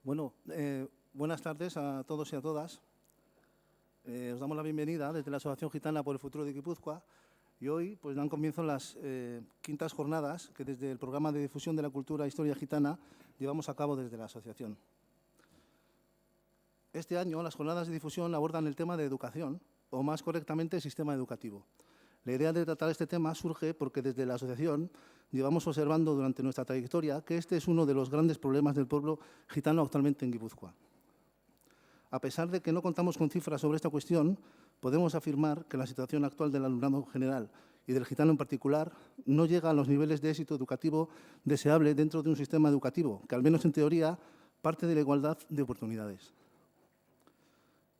Bueno, buenas tardes a todos y a todas. Os damos la bienvenida desde la Asociación Gitana por el Futuro de Guipúzcoa y hoy pues, dan comienzo las quintas jornadas que desde el Programa de Difusión de la Cultura e Historia Gitana llevamos a cabo desde la asociación. Este año las jornadas de difusión abordan el tema de educación, o más correctamente, sistema educativo. La idea de tratar este tema surge porque desde la asociación llevamos observando durante nuestra trayectoria que este es uno de los grandes problemas del pueblo gitano actualmente en Guipúzcoa. A pesar de que no contamos con cifras sobre esta cuestión, podemos afirmar que la situación actual del alumnado general y del gitano en particular no llega a los niveles de éxito educativo deseable dentro de un sistema educativo que, al menos en teoría, parte de la igualdad de oportunidades.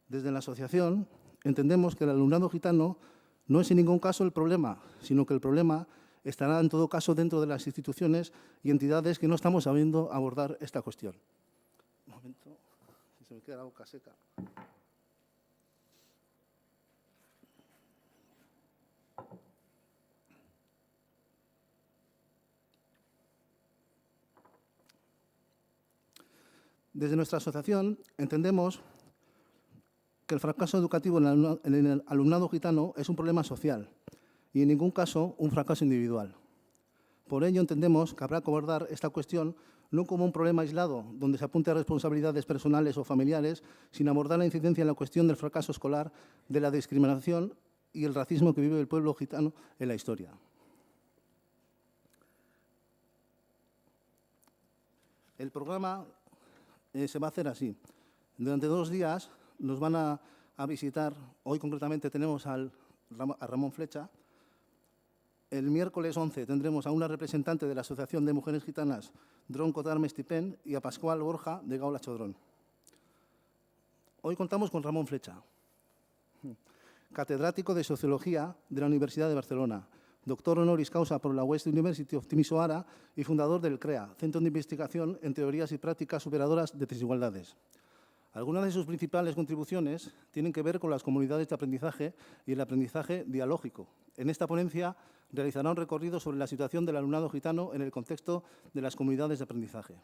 Desde la asociación entendemos que el alumnado gitano no es en ningún caso el problema, sino que el problema estará en todo caso dentro de las instituciones y entidades que no estamos sabiendo abordar esta cuestión. Un momento, si se me queda la boca seca. Desde nuestra asociación entendemos que el fracaso educativo en el alumnado gitano es un problema social y en ningún caso un fracaso individual. Por ello entendemos que habrá que abordar esta cuestión no como un problema aislado, donde se apunte a responsabilidades personales o familiares, sino abordar la incidencia en la cuestión del fracaso escolar, de la discriminación y el racismo que vive el pueblo gitano en la historia. El programa se va a hacer así. Durante 2 días nos van a visitar, hoy concretamente tenemos a Ramón Flecha. El miércoles 11 tendremos a una representante de la Asociación de Mujeres Gitanas, Dron Cotar Mestipén, y a Pascual Borja, de Gaula Chodrón. Hoy contamos con Ramón Flecha, catedrático de Sociología de la Universidad de Barcelona, doctor honoris causa por la West University of Timisoara y fundador del CREA, Centro de Investigación en Teorías y Prácticas Superadoras de Desigualdades. Algunas de sus principales contribuciones tienen que ver con las comunidades de aprendizaje y el aprendizaje dialógico. En esta ponencia realizará un recorrido sobre la situación del alumnado gitano en el contexto de las comunidades de aprendizaje.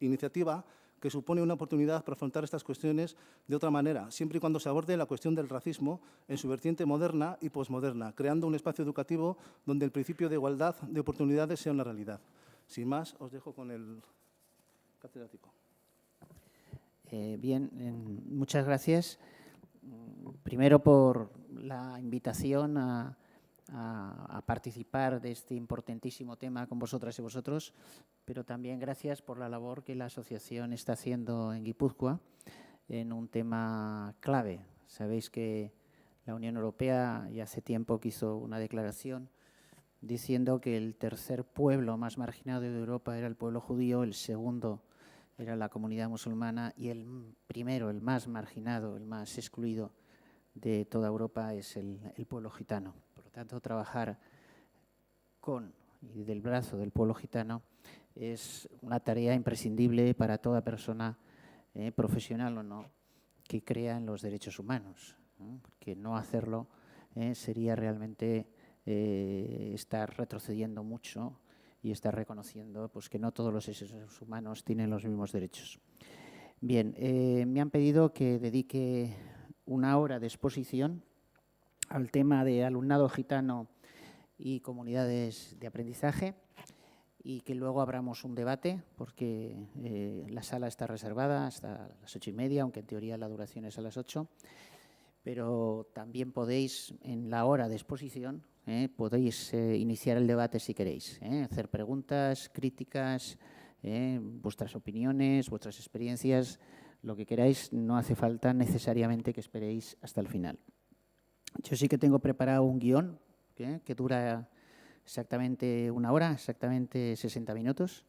Iniciativa que supone una oportunidad para afrontar estas cuestiones de otra manera, siempre y cuando se aborde la cuestión del racismo en su vertiente moderna y posmoderna, creando un espacio educativo donde el principio de igualdad de oportunidades sea una realidad. Sin más, os dejo con el catedrático. Bien, muchas gracias. Primero por la invitación a participar de este importantísimo tema con vosotras y vosotros, pero también gracias por la labor que la asociación está haciendo en Guipúzcoa en un tema clave. Sabéis que la Unión Europea ya hace tiempo que hizo una declaración diciendo que el tercer pueblo más marginado de Europa era el pueblo judío, el segundo era la comunidad musulmana y el primero, el más marginado, el más excluido de toda Europa es el pueblo gitano. Por lo tanto, trabajar con y del brazo del pueblo gitano es una tarea imprescindible para toda persona, profesional o no, que crea en los derechos humanos, ¿no? Porque no hacerlo sería realmente estar retrocediendo mucho y estar reconociendo pues, que no todos los seres humanos tienen los mismos derechos. Bien, me han pedido que dedique 1 hora de exposición al tema de alumnado gitano y comunidades de aprendizaje y que luego abramos un debate porque la sala está reservada hasta las 8:30, aunque en teoría la duración es a las 8. Pero también podéis, en la hora de exposición, podéis iniciar el debate si queréis, hacer preguntas, críticas, vuestras opiniones, vuestras experiencias, lo que queráis. No hace falta necesariamente que esperéis hasta el final. Yo sí que tengo preparado un guión que dura exactamente 1 hora, exactamente 60 minutos.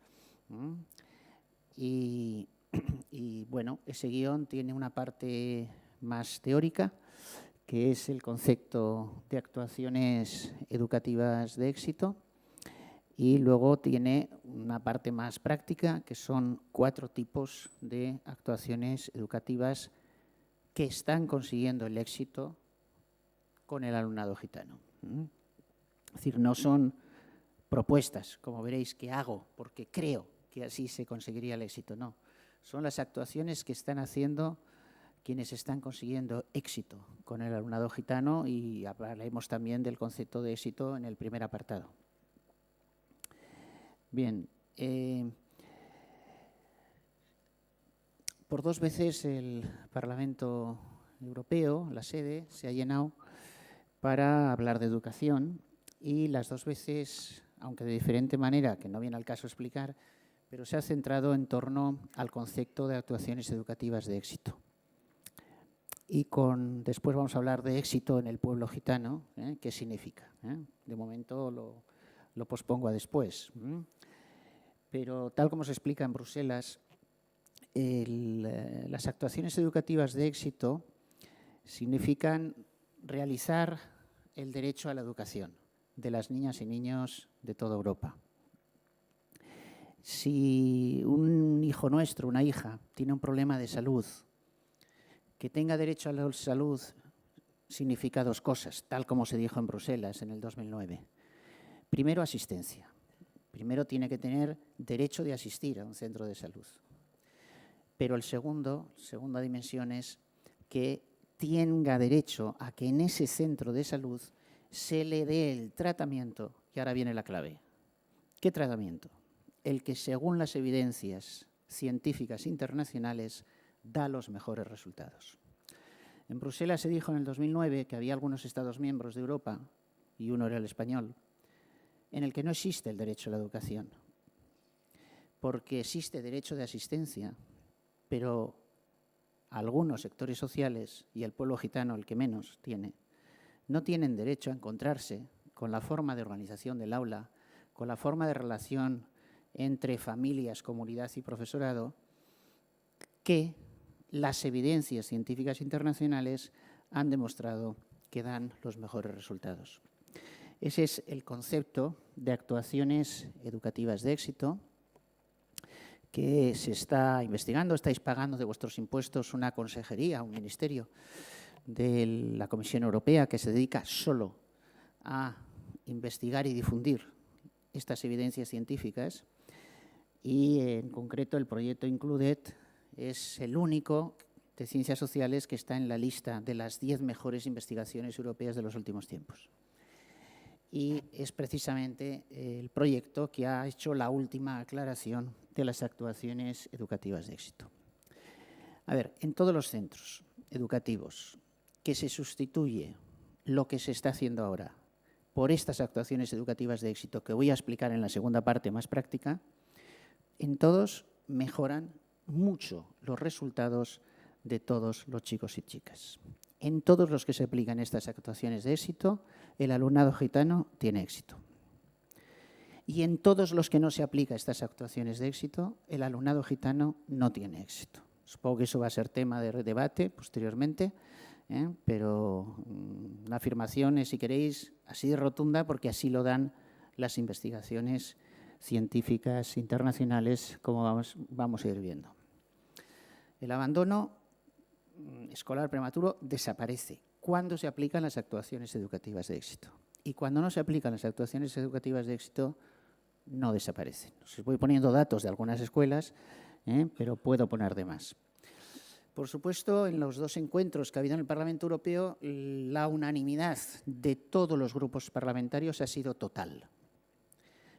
Y bueno, ese guión tiene una parte más teórica, que es el concepto de actuaciones educativas de éxito, y luego tiene una parte más práctica, que son 4 tipos de actuaciones educativas que están consiguiendo el éxito con el alumnado gitano. Es decir, no son propuestas, como veréis, que hago porque creo que así se conseguiría el éxito, no. son las actuaciones que están haciendo quienes están consiguiendo éxito con el alumnado gitano, y hablaremos también del concepto de éxito en el primer apartado. Bien, por 2 veces el Parlamento Europeo, la sede, se ha llenado para hablar de educación, y las 2 veces, aunque de diferente manera, que no viene al caso explicar, pero se ha centrado en torno al concepto de actuaciones educativas de éxito. Y después vamos a hablar de éxito en el pueblo gitano, ¿qué significa? De momento lo pospongo a después. Pero tal como se explica en Bruselas, las actuaciones educativas de éxito significan realizar el derecho a la educación de las niñas y niños de toda Europa. Si un hijo nuestro, una hija, tiene un problema de salud, que tenga derecho a la salud significa 2 cosas, tal como se dijo en Bruselas en el 2009. Primero, asistencia. Primero tiene que tener derecho de asistir a un centro de salud. Pero segunda dimensión es que tenga derecho a que en ese centro de salud se le dé el tratamiento, y ahora viene la clave. ¿Qué tratamiento? El que, según las evidencias científicas internacionales, da los mejores resultados. En Bruselas se dijo en el 2009 que había algunos Estados miembros de Europa, y uno era el español, en el que no existe el derecho a la educación, porque existe derecho de asistencia, pero algunos sectores sociales, y el pueblo gitano el que menos tiene, no tienen derecho a encontrarse con la forma de organización del aula, con la forma de relación entre familias, comunidad y profesorado, que las evidencias científicas internacionales han demostrado que dan los mejores resultados. Ese es el concepto de actuaciones educativas de éxito que se está investigando. Estáis pagando de vuestros impuestos una consejería, un ministerio de la Comisión Europea que se dedica solo a investigar y difundir estas evidencias científicas, y en concreto el proyecto Included es el único de ciencias sociales que está en la lista de las 10 mejores investigaciones europeas de los últimos tiempos. Y es precisamente el proyecto que ha hecho la última aclaración de las actuaciones educativas de éxito. A ver, en todos los centros educativos que se sustituye lo que se está haciendo ahora por estas actuaciones educativas de éxito, que voy a explicar en la segunda parte más práctica, en todos mejoran mucho los resultados de todos los chicos y chicas. En todos los que se aplican estas actuaciones de éxito, el alumnado gitano tiene éxito. Y en todos los que no se aplican estas actuaciones de éxito, el alumnado gitano no tiene éxito. Supongo que eso va a ser tema de debate posteriormente, pero una afirmación es, si queréis, así de rotunda, porque así lo dan las investigaciones científicas internacionales, como vamos a ir viendo. El abandono escolar prematuro desaparece cuando se aplican las actuaciones educativas de éxito. Y cuando no se aplican las actuaciones educativas de éxito, no desaparecen. Os voy poniendo datos de algunas escuelas, pero puedo poner de más. Por supuesto, en los 2 encuentros que ha habido en el Parlamento Europeo, la unanimidad de todos los grupos parlamentarios ha sido total.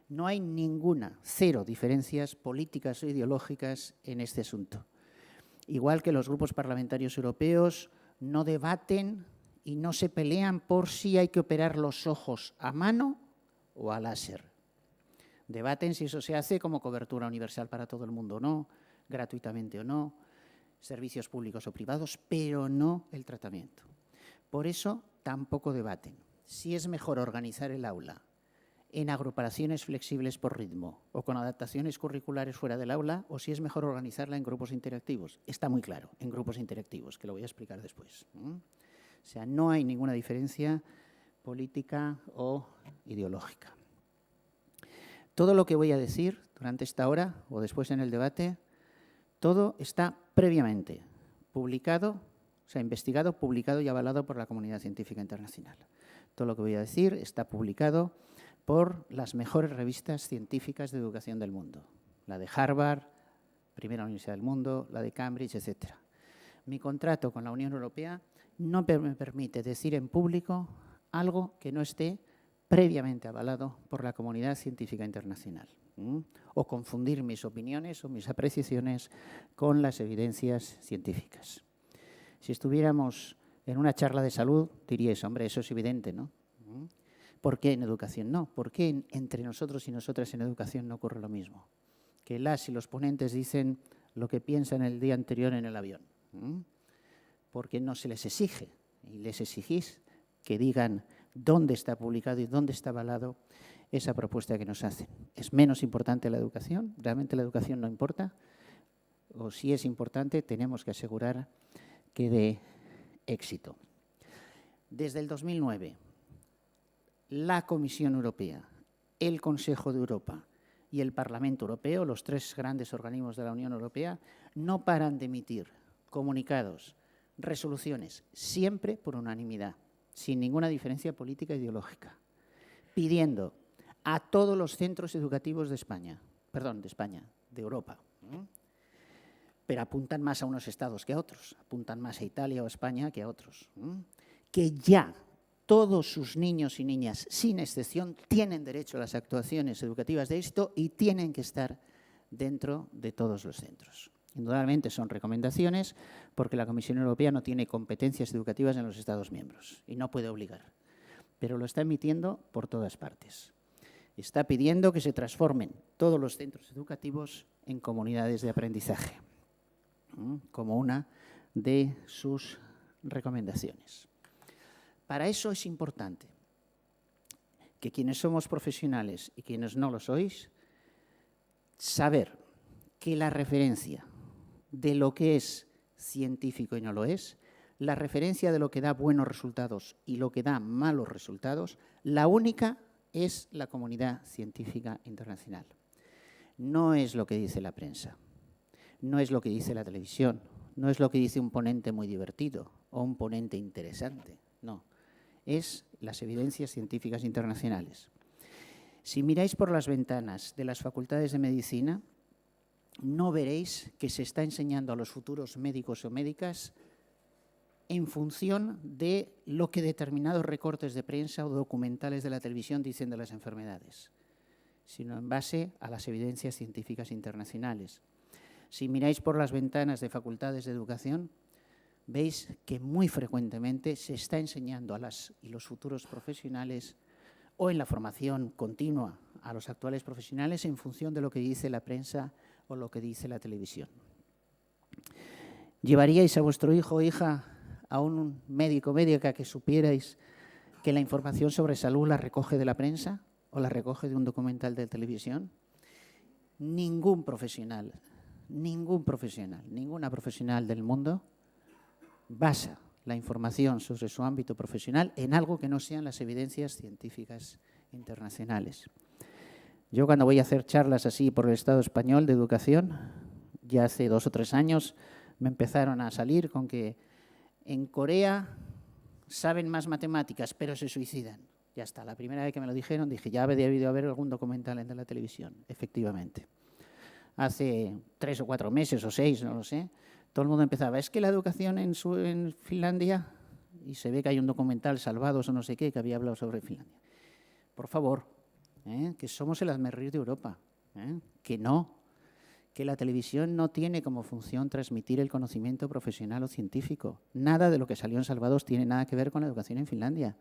No hay ninguna, 0 diferencias políticas o ideológicas en este asunto. Igual que los grupos parlamentarios europeos no debaten y no se pelean por si hay que operar los ojos a mano o a láser. Debaten si eso se hace como cobertura universal para todo el mundo o no, gratuitamente o no, servicios públicos o privados, pero no el tratamiento. Por eso tampoco debaten si es mejor organizar el aula en agrupaciones flexibles por ritmo o con adaptaciones curriculares fuera del aula, o si es mejor organizarla en grupos interactivos. Está muy claro, en grupos interactivos, que lo voy a explicar después. O sea, no hay ninguna diferencia política o ideológica. Todo lo que voy a decir durante esta hora o después en el debate, todo está previamente publicado, o sea, investigado, publicado y avalado por la comunidad científica internacional. Todo lo que voy a decir está publicado por las mejores revistas científicas de educación del mundo. La de Harvard, primera universidad del mundo, la de Cambridge, etc. Mi contrato con la Unión Europea no me permite decir en público algo que no esté previamente avalado por la comunidad científica internacional, o confundir mis opiniones o mis apreciaciones con las evidencias científicas. Si estuviéramos en una charla de salud, diríais, hombre, eso es evidente, ¿no? ¿Por qué en educación no? ¿Por qué entre nosotros y nosotras en educación no ocurre lo mismo? Que las y los ponentes dicen lo que piensan el día anterior en el avión. Porque no se les exige, y les exigís que digan dónde está publicado y dónde está avalado esa propuesta que nos hacen. ¿Es menos importante la educación? ¿Realmente la educación no importa? O si es importante, tenemos que asegurar que dé éxito. Desde el 2009, la Comisión Europea, el Consejo de Europa y el Parlamento Europeo, los tres grandes organismos de la Unión Europea, no paran de emitir comunicados, resoluciones, siempre por unanimidad, sin ninguna diferencia política e ideológica, pidiendo a todos los centros educativos de Europa, pero apuntan más a unos estados que a otros, apuntan más a Italia o a España que a otros, que ya todos sus niños y niñas, sin excepción, tienen derecho a las actuaciones educativas de éxito y tienen que estar dentro de todos los centros. Indudablemente son recomendaciones porque la Comisión Europea no tiene competencias educativas en los Estados miembros y no puede obligar, pero lo está emitiendo por todas partes. Está pidiendo que se transformen todos los centros educativos en comunidades de aprendizaje, como una de sus recomendaciones. Para eso es importante que quienes somos profesionales y quienes no lo sois, saber que la referencia de lo que es científico y no lo es, la referencia de lo que da buenos resultados y lo que da malos resultados, la única es la comunidad científica internacional. No es lo que dice la prensa, no es lo que dice la televisión, no es lo que dice un ponente muy divertido o un ponente interesante, no. Es las evidencias científicas internacionales. Si miráis por las ventanas de las facultades de medicina, no veréis que se está enseñando a los futuros médicos o médicas en función de lo que determinados recortes de prensa o documentales de la televisión dicen de las enfermedades, sino en base a las evidencias científicas internacionales. Si miráis por las ventanas de facultades de educación, veis que muy frecuentemente se está enseñando a las y los futuros profesionales o en la formación continua a los actuales profesionales en función de lo que dice la prensa o lo que dice la televisión. ¿Llevaríais a vuestro hijo o hija a un médico o médica que supierais que la información sobre salud la recoge de la prensa o la recoge de un documental de televisión? Ningún profesional, ninguna profesional del mundo basa la información sobre su ámbito profesional en algo que no sean las evidencias científicas internacionales. Yo cuando voy a hacer charlas así por el Estado español de educación, ya hace 2 o 3 años me empezaron a salir con que en Corea saben más matemáticas, pero se suicidan. Ya está, la primera vez que me lo dijeron dije, ya había debido haber algún documental en la televisión, efectivamente. Hace 3 o 4 meses o 6, no lo sé, todo el mundo empezaba, es que la educación en Finlandia, y se ve que hay un documental, Salvados o no sé qué, que había hablado sobre Finlandia. Por favor, que somos el hazmerreír de Europa, que no, que la televisión no tiene como función transmitir el conocimiento profesional o científico. Nada de lo que salió en Salvados tiene nada que ver con la educación en Finlandia.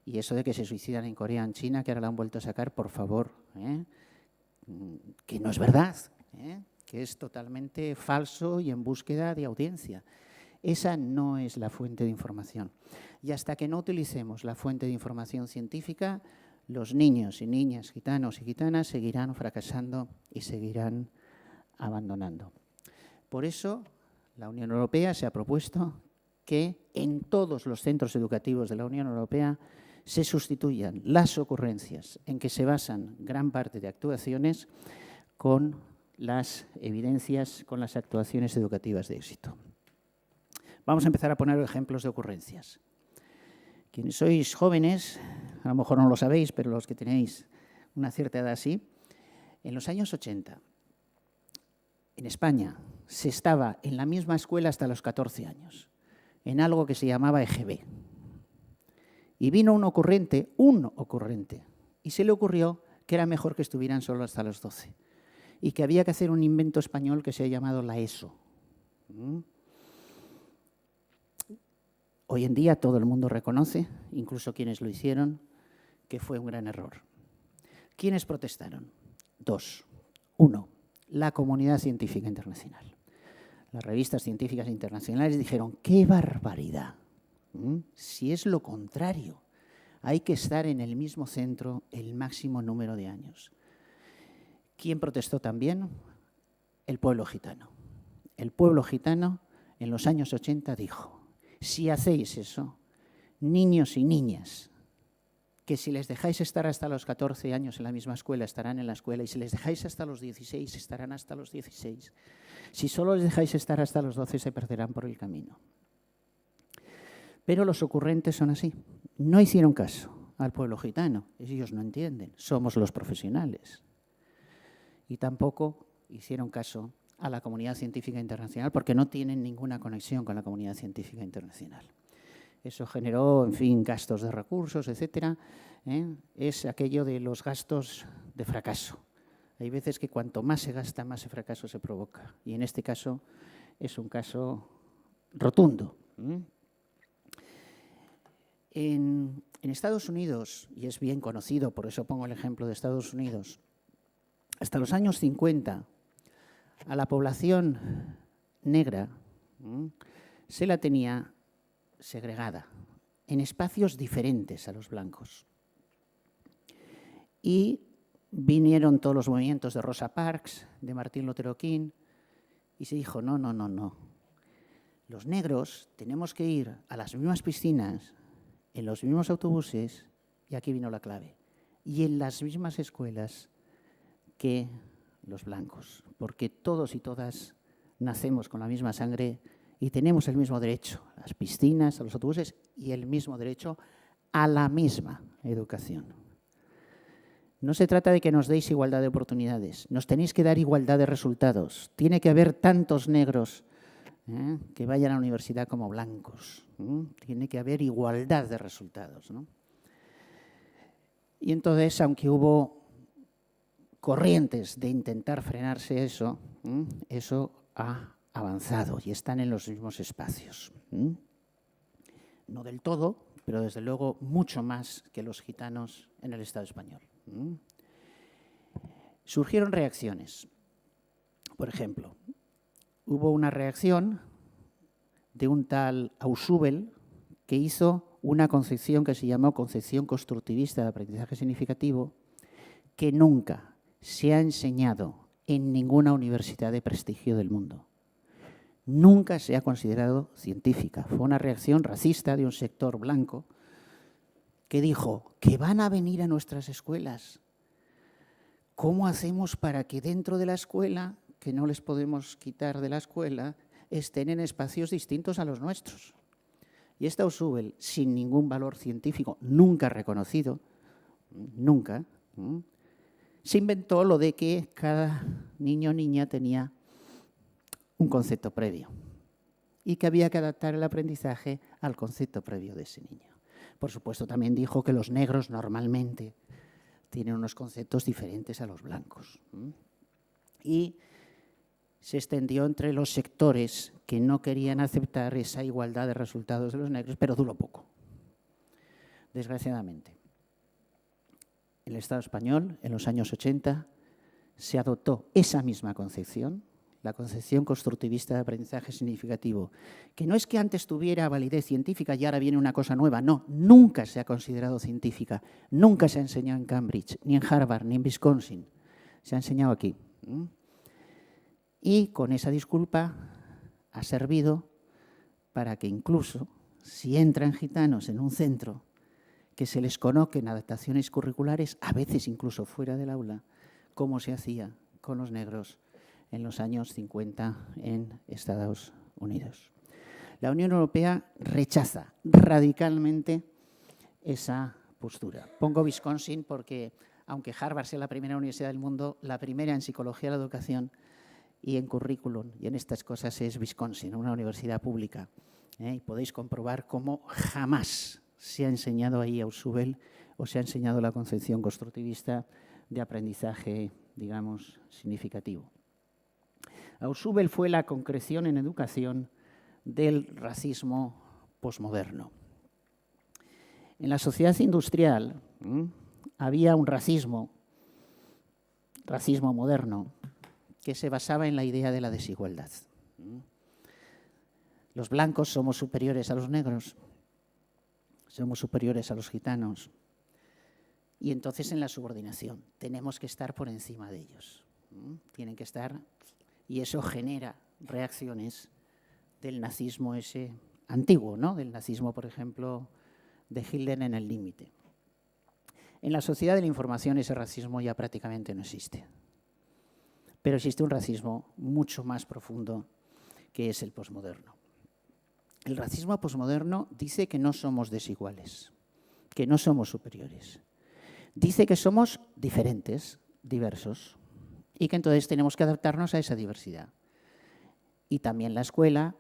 Y eso de que se suicidan en Corea, en China, que ahora la han vuelto a sacar, por favor, que no es verdad, que es totalmente falso y en búsqueda de audiencia. Esa no es la fuente de información. Y hasta que no utilicemos la fuente de información científica, los niños y niñas gitanos y gitanas seguirán fracasando y seguirán abandonando. Por eso, la Unión Europea se ha propuesto que en todos los centros educativos de la Unión Europea se sustituyan las ocurrencias en que se basan gran parte de actuaciones con las evidencias, con las actuaciones educativas de éxito. Vamos a empezar a poner ejemplos de ocurrencias. Quienes sois jóvenes, a lo mejor no lo sabéis, pero los que tenéis una cierta edad sí, en los años 80 en España se estaba en la misma escuela hasta los 14 años, en algo que se llamaba EGB. Y vino un ocurrente, y se le ocurrió que era mejor que estuvieran solo hasta los 12 y que había que hacer un invento español que se ha llamado la ESO. Hoy en día todo el mundo reconoce, incluso quienes lo hicieron, que fue un gran error. ¿Quiénes protestaron? Dos. Uno, la comunidad científica internacional. Las revistas científicas internacionales dijeron, ¡qué barbaridad! Si es lo contrario, hay que estar en el mismo centro el máximo número de años. ¿Quién protestó también? El pueblo gitano. El pueblo gitano en los años 80 dijo, si hacéis eso, niños y niñas, que si les dejáis estar hasta los 14 años en la misma escuela, estarán en la escuela, y si les dejáis hasta los 16, estarán hasta los 16. Si solo les dejáis estar hasta los 12, se perderán por el camino. Pero los ocurrentes son así. No hicieron caso al pueblo gitano. Ellos no entienden. Somos los profesionales. Y tampoco hicieron caso a la comunidad científica internacional porque no tienen ninguna conexión con la comunidad científica internacional. Eso generó, en fin, gastos de recursos, etcétera. Es aquello de los gastos de fracaso. Hay veces que cuanto más se gasta, más fracaso se provoca. Y en este caso es un caso rotundo. En Estados Unidos, y es bien conocido, por eso pongo el ejemplo de Estados Unidos, hasta los años 50, a la población negra se la tenía segregada en espacios diferentes a los blancos. Y vinieron todos los movimientos de Rosa Parks, de Martin Luther King, y se dijo, no, no, no, no. Los negros tenemos que ir a las mismas piscinas, en los mismos autobuses, y aquí vino la clave, y en las mismas escuelas que los blancos, porque todos y todas nacemos con la misma sangre y tenemos el mismo derecho a las piscinas, a los autobuses y el mismo derecho a la misma educación. No se trata de que nos deis igualdad de oportunidades, nos tenéis que dar igualdad de resultados. Tiene que haber tantos negros que vayan a la universidad como blancos. Tiene que haber igualdad de resultados, ¿no? Y entonces, aunque hubo corrientes de intentar frenarse eso, eso ha avanzado y están en los mismos espacios. No del todo, pero desde luego mucho más que los gitanos en el Estado español. Surgieron reacciones. Por ejemplo, hubo una reacción de un tal Ausubel que hizo una concepción que se llamó concepción constructivista de aprendizaje significativo, que nunca se ha enseñado en ninguna universidad de prestigio del mundo. Nunca se ha considerado científica. Fue una reacción racista de un sector blanco que dijo que van a venir a nuestras escuelas. ¿Cómo hacemos para que dentro de la escuela, que no les podemos quitar de la escuela, estén en espacios distintos a los nuestros? Y esta Ausubel, sin ningún valor científico, nunca reconocido, nunca, se inventó lo de que cada niño o niña tenía un concepto previo y que había que adaptar el aprendizaje al concepto previo de ese niño. Por supuesto, también dijo que los negros normalmente tienen unos conceptos diferentes a los blancos. Y se extendió entre los sectores que no querían aceptar esa igualdad de resultados de los negros, pero duró poco, desgraciadamente. En el Estado español, en los años 80, se adoptó esa misma concepción, la concepción constructivista de aprendizaje significativo, que no es que antes tuviera validez científica y ahora viene una cosa nueva, no, nunca se ha considerado científica, nunca se ha enseñado en Cambridge, ni en Harvard, ni en Wisconsin, se ha enseñado aquí. Y con esa disculpa ha servido para que incluso si entran gitanos en un centro, que se les conozcan adaptaciones curriculares, a veces incluso fuera del aula, como se hacía con los negros en los años 50 en Estados Unidos. La Unión Europea rechaza radicalmente esa postura. Pongo Wisconsin porque, aunque Harvard sea la primera universidad del mundo, la primera en psicología de la educación, y en currículum y en estas cosas es Wisconsin, una universidad pública. Y podéis comprobar cómo jamás se ha enseñado ahí a Ausubel o se ha enseñado la concepción constructivista de aprendizaje, digamos, significativo. Ausubel fue la concreción en educación del racismo posmoderno. En la sociedad industrial había un racismo moderno que se basaba en la idea de la desigualdad. Los blancos somos superiores a los negros, somos superiores a los gitanos, y entonces en la subordinación tenemos que estar por encima de ellos. Tienen que estar, y eso genera reacciones del nazismo ese antiguo, ¿no? Del nazismo, por ejemplo, de Hitler en El límite. En la sociedad de la información ese racismo ya prácticamente no existe. Pero existe un racismo mucho más profundo que es el posmoderno. El racismo posmoderno dice que no somos desiguales, que no somos superiores. Dice que somos diferentes, diversos, y que entonces tenemos que adaptarnos a esa diversidad. Y también la escuela,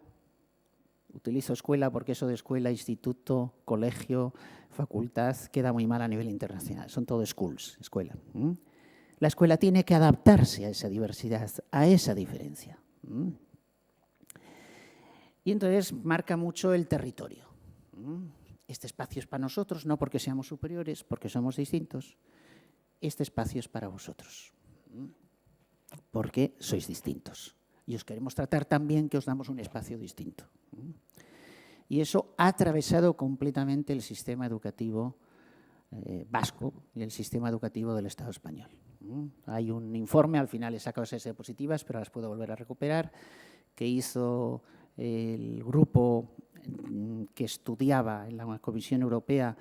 utilizo escuela porque eso de escuela, instituto, colegio, facultad, queda muy mal a nivel internacional. Son todo schools, escuela. La escuela tiene que adaptarse a esa diversidad, a esa diferencia. Y entonces marca mucho el territorio. Este espacio es para nosotros, no porque seamos superiores, porque somos distintos. Este espacio es para vosotros, porque sois distintos. Y os queremos tratar tan bien que os damos un espacio distinto. Y eso ha atravesado completamente el sistema educativo vasco y el sistema educativo del Estado español. Hay un informe, al final he sacado esas diapositivas, pero las puedo volver a recuperar, que hizo el grupo que estudiaba en la Comisión Europea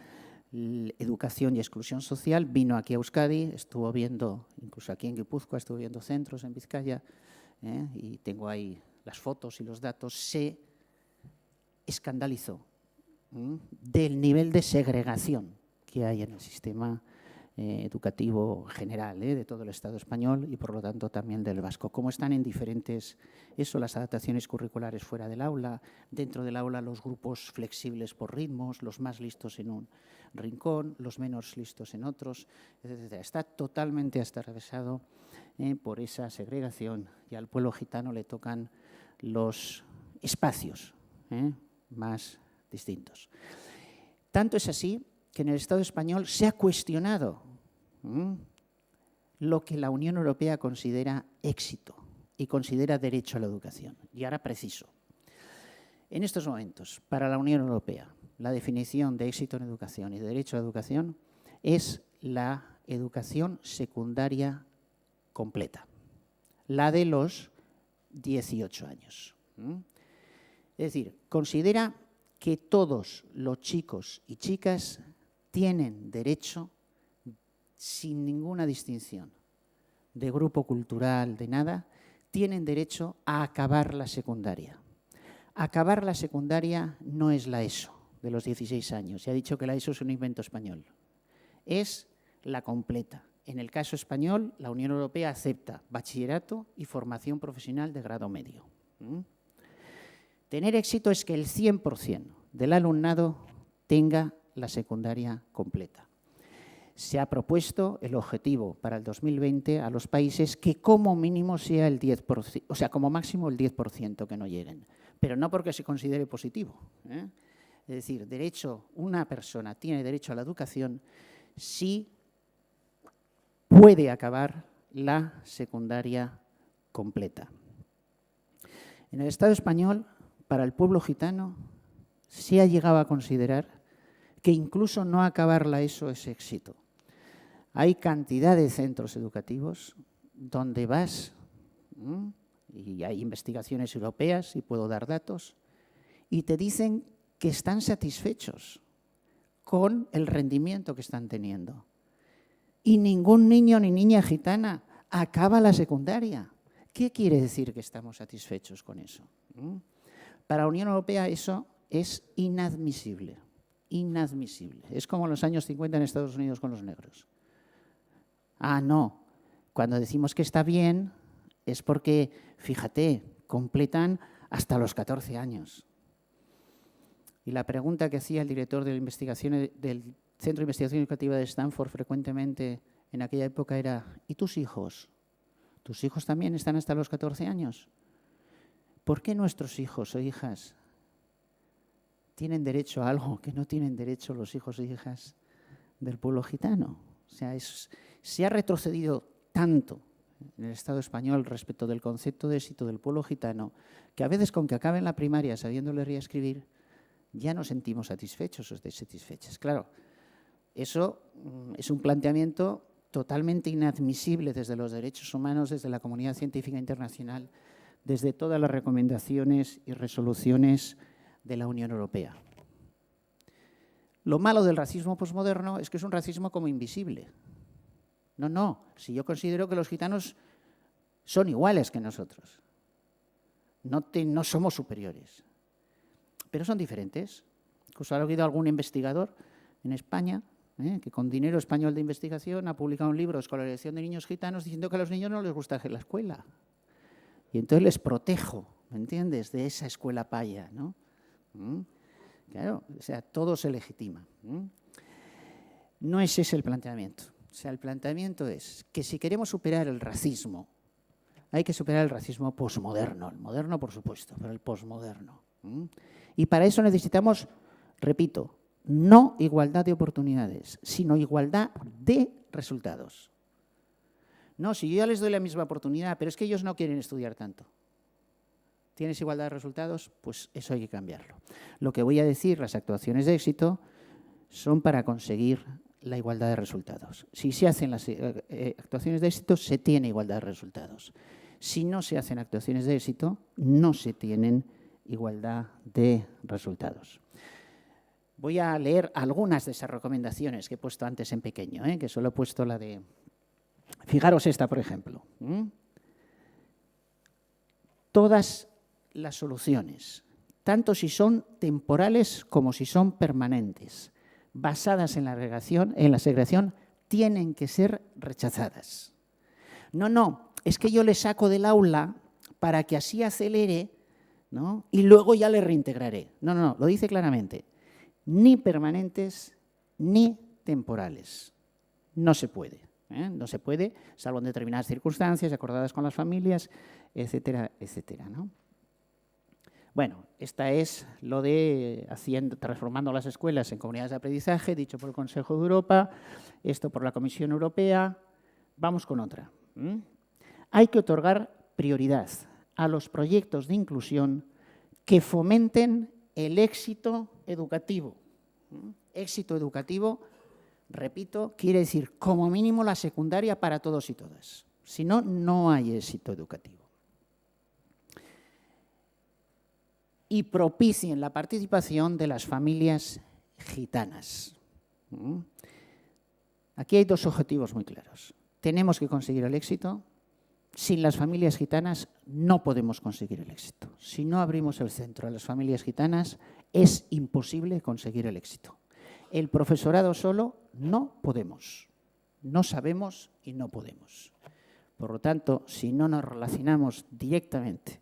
educación y exclusión social, vino aquí a Euskadi, estuvo viendo, incluso aquí en Guipúzcoa, estuvo viendo centros en Vizcaya, y tengo ahí las fotos y los datos, se escandalizó del nivel de segregación que hay en el sistema educativo general de todo el Estado español y por lo tanto también del vasco. Cómo están en diferentes, las adaptaciones curriculares fuera del aula, dentro del aula los grupos flexibles por ritmos, los más listos en un rincón, los menos listos en otros, etc. Está totalmente atravesado por esa segregación y al pueblo gitano le tocan los espacios más distintos. Tanto es así que en el Estado español se ha cuestionado lo que la Unión Europea considera éxito y considera derecho a la educación. Y ahora preciso. En estos momentos, para la Unión Europea, la definición de éxito en educación y de derecho a la educación es la educación secundaria completa, la de los 18 años. Es decir, considera que todos los chicos y chicas tienen derecho, sin ninguna distinción de grupo cultural, de nada, tienen derecho a acabar la secundaria. Acabar la secundaria no es la ESO de los 16 años. Se ha dicho que la ESO es un invento español. Es la completa. En el caso español, la Unión Europea acepta bachillerato y formación profesional de grado medio. Tener éxito es que el 100% del alumnado tenga la secundaria completa. Se ha propuesto el objetivo para el 2020 a los países que como mínimo sea el 10%, o sea, como máximo el 10% que no lleguen, pero no porque se considere positivo. Es decir, una persona tiene derecho a la educación si puede acabar la secundaria completa. En el Estado español, para el pueblo gitano, se ha llegado a considerar que incluso no acabar la ESO es éxito. Hay cantidad de centros educativos donde vas, y hay investigaciones europeas, y puedo dar datos, y te dicen que están satisfechos con el rendimiento que están teniendo. Y ningún niño ni niña gitana acaba la secundaria. ¿Qué quiere decir que estamos satisfechos con eso? Para la Unión Europea eso es inadmisible. Inadmisible. Es como en los años 50 en Estados Unidos con los negros. Ah, no. Cuando decimos que está bien, es porque, fíjate, completan hasta los 14 años. Y la pregunta que hacía el director de investigación del Centro de Investigación Educativa de Stanford frecuentemente en aquella época era: ¿y tus hijos? ¿Tus hijos también están hasta los 14 años? ¿Por qué nuestros hijos o hijas tienen derecho a algo que no tienen derecho los hijos e hijas del pueblo gitano? O sea, se ha retrocedido tanto en el Estado español respecto del concepto de éxito del pueblo gitano que a veces con que acaben la primaria sabiendo leer y escribir ya nos sentimos satisfechos o satisfechas. Claro, eso es un planteamiento totalmente inadmisible desde los derechos humanos, desde la comunidad científica internacional, desde todas las recomendaciones y resoluciones de la Unión Europea. Lo malo del racismo posmoderno es que es un racismo como invisible. No, si yo considero que los gitanos son iguales que nosotros, no somos superiores, pero son diferentes. Incluso ha habido algún investigador en España que con dinero español de investigación ha publicado un libro de escolarización de niños gitanos diciendo que a los niños no les gusta ir a la escuela. Y entonces les protejo, ¿me entiendes?, de esa escuela paya, ¿no? Claro, o sea, todo se legitima. No es ese el planteamiento. O sea, el planteamiento es que si queremos superar el racismo, hay que superar el racismo posmoderno. El moderno, por supuesto, pero el posmoderno. Y para eso necesitamos, repito, no igualdad de oportunidades, sino igualdad de resultados. No, si yo ya les doy la misma oportunidad, pero es que ellos no quieren estudiar tanto. ¿Tienes igualdad de resultados? Pues eso hay que cambiarlo. Lo que voy a decir, las actuaciones de éxito, son para conseguir la igualdad de resultados. Si se hacen las actuaciones de éxito, se tiene igualdad de resultados. Si no se hacen actuaciones de éxito, no se tienen igualdad de resultados. Voy a leer algunas de esas recomendaciones que he puesto antes en pequeño, que solo he puesto la de... Fijaros esta, por ejemplo. Todas las soluciones, tanto si son temporales como si son permanentes, basadas en la segregación, tienen que ser rechazadas. No, es que yo le saco del aula para que así acelere, ¿no?, y luego ya le reintegraré. No, lo dice claramente. Ni permanentes ni temporales. No se puede. No se puede, salvo en determinadas circunstancias acordadas con las familias, etcétera, etcétera, ¿no? Bueno, esta es lo de transformando las escuelas en comunidades de aprendizaje, dicho por el Consejo de Europa, esto por la Comisión Europea. Vamos con otra. Hay que otorgar prioridad a los proyectos de inclusión que fomenten el éxito educativo. Éxito educativo, repito, quiere decir como mínimo la secundaria para todos y todas. Si no, no hay éxito educativo. Y propicien la participación de las familias gitanas. Aquí hay dos objetivos muy claros. Tenemos que conseguir el éxito. Sin las familias gitanas no podemos conseguir el éxito. Si no abrimos el centro a las familias gitanas, es imposible conseguir el éxito. El profesorado solo no podemos. No sabemos y no podemos. Por lo tanto, si no nos relacionamos directamente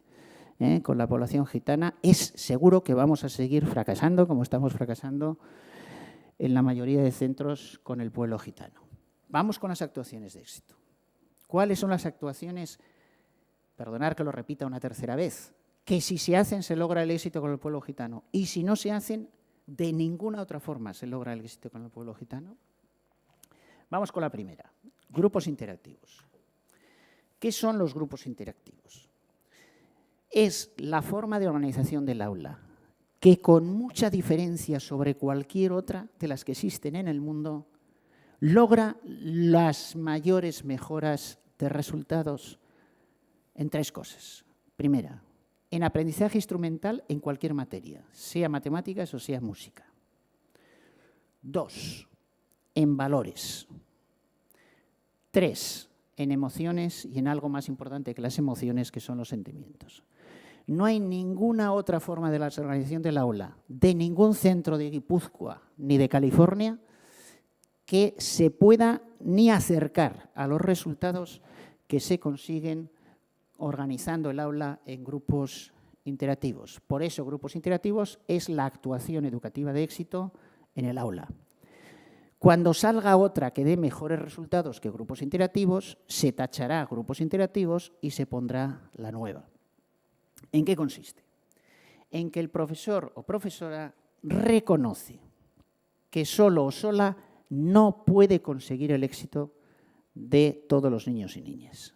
con la población gitana, es seguro que vamos a seguir fracasando, como estamos fracasando en la mayoría de centros con el pueblo gitano. Vamos con las actuaciones de éxito. ¿Cuáles son las actuaciones, perdonad que lo repita una tercera vez, que si se hacen se logra el éxito con el pueblo gitano y si no se hacen, de ninguna otra forma se logra el éxito con el pueblo gitano? Vamos con la primera, grupos interactivos. ¿Qué son los grupos interactivos? Es la forma de organización del aula que, con mucha diferencia sobre cualquier otra de las que existen en el mundo, logra las mayores mejoras de resultados en tres cosas. Primera, en aprendizaje instrumental en cualquier materia, sea matemáticas o sea música. 2, en valores. 3, en emociones y en algo más importante que las emociones, que son los sentimientos. No hay ninguna otra forma de la organización del aula, de ningún centro de Guipúzcoa ni de California, que se pueda ni acercar a los resultados que se consiguen organizando el aula en grupos interactivos. Por eso, grupos interactivos es la actuación educativa de éxito en el aula. Cuando salga otra que dé mejores resultados que grupos interactivos, se tachará grupos interactivos y se pondrá la nueva. ¿En qué consiste? En que el profesor o profesora reconoce que solo o sola no puede conseguir el éxito de todos los niños y niñas.